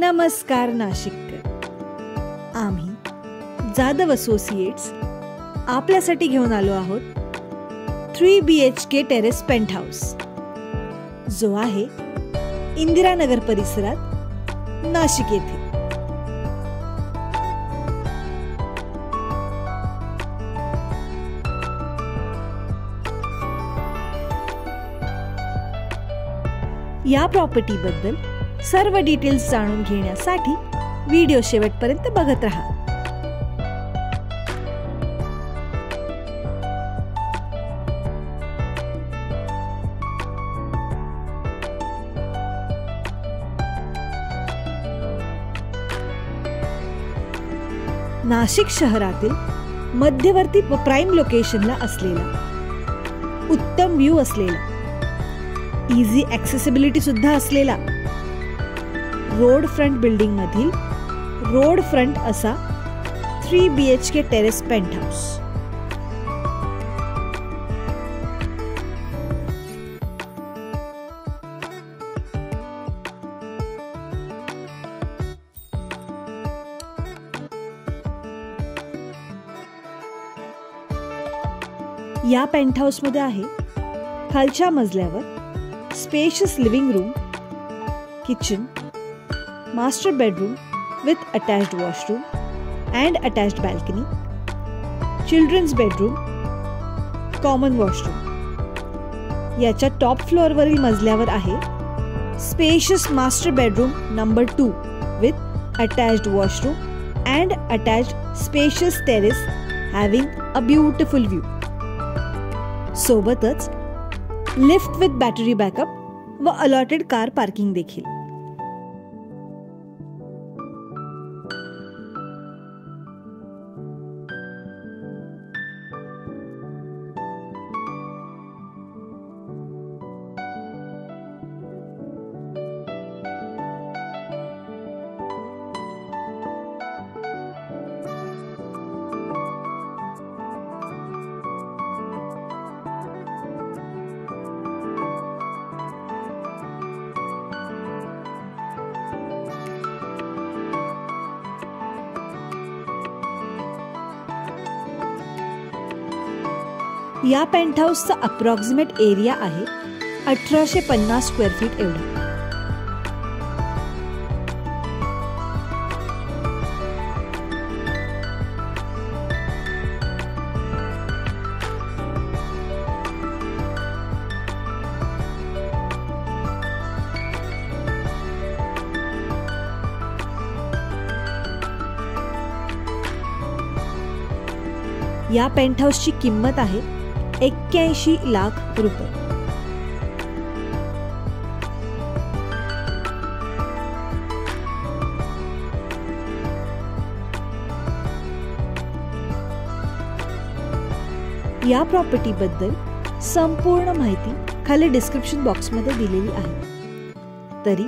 नमस्कार नाशिककर, आम्ही जाधव असोसिएट्स आपल्यासाठी घेऊन आलो आहोत 3 BHK टेरेस पेंटहाऊस, जो आहे इंदिरानगर परिसरात नाशिक येथे। या प्रॉपर्टी बद्दल सर्व डिटेल्स जाणून घेण्यासाठी व्हिडिओ शेवटपर्यंत बघत रहा। नाशिक शहरातील मध्यवर्ती व प्राइम लोकेशनला असलेला, उत्तम व्ह्यू असलेला, इझी ॲक्सेसिबिलिटी सुद्धा असलेला, रोड फ्रंट बिल्डिंग मधील रोड फ्रंट असा 3 BHK टेरेस पेंटहाऊस। या पेंटहाऊस मध्ये आहे खालच्या मजल्यावर spacious living room, kitchen, master bedroom with attached washroom and attached balcony, children's bedroom, common washroom। याच्या टॉप फ्लोअर वरील मजल्यावर आहे spacious master bedroom number 2 with attached washroom and attached spacious terrace having a beautiful view। सोबतच lift with battery backup व allotted car parking देखील। या पेंटहाऊसचा approximate area आहे 1850 square feet एवढा। या पेंटहाऊसची किंमत आहे 81 लाख रुपये। या प्रॉपर्टी बद्दल संपूर्ण माहिती खाली डिस्क्रिप्शन बॉक्स मध्ये दिलेली आहे। तरी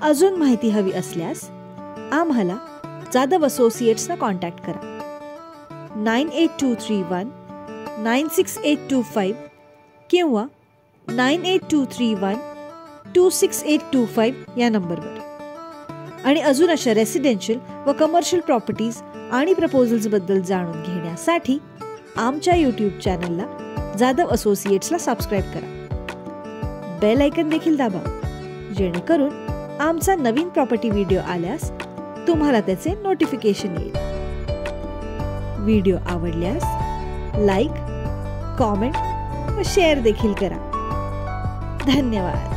अजून माहिती हवी असल्यास आम्हाला जाधव असोसिएट्सना कॉन्टॅक्ट करा। 98231 96825 किंवा 98231 26825 या नंबरवर। आणि अजून अशा रेसिडेन्शियल व कमर्शियल प्रॉपर्टीज आणि प्रपोजल्स बद्दल जाणून घेण्यासाठी आमच्या YouTube चॅनलला जाधव असोसिएट्सला सबस्क्राईब करा। बेल आयकन देखील दाबा, जेणेकरून आमचा नवीन प्रॉपर्टी व्हिडिओ आल्यास तुम्हाला त्याचे नोटिफिकेशन येईल। व्हिडिओ आवडल्यास लाईक, कॉमेंट व शेअर देखील करा। धन्यवाद।